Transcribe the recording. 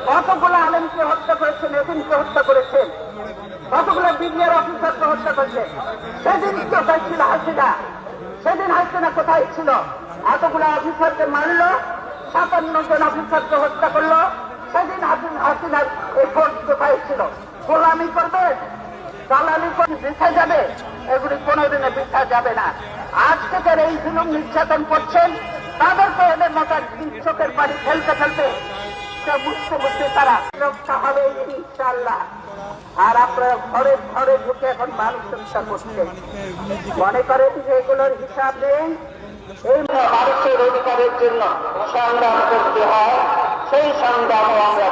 কতগুলো আলেমকে হত্যা করেছেন, এদিনকে হত্যা করেছেন, কতগুলো বিডিআর অফিসারকে হত্যা করেছেন। সেদিন কোথায় ছিল হাসিনা? সেদিন হাসিনা কোথায় ছিল? এতগুলো অফিসারকে মারলো, 57 জন অফিসারকে হত্যা করলো। সেদিন হাসিনার এই ফোর্স কোথায় ছিল? গোলামি করবে, দালালি করে বৃথা যাবে? এগুলি কোনোদিনে বৃথা যাবে না। আজকে যারা এই জুলুম নির্যাতন করছেন তাদেরকে এদের মতো চোখের পানি ফেলতে ফেলতে বুঝতে বুঝতে তারা রক্ষা হবে ইনশাআল্লাহ। আর আপনারা ঘরে ঘরে ঢুকে এখন মানুষ হত্যা করছেন, মনে করেন যে এগুলোর হিসাব নেই। এই মানুষের অধিকারের জন্য সংগ্রাম করতে হয়, সেই সংগ্রামে আমরা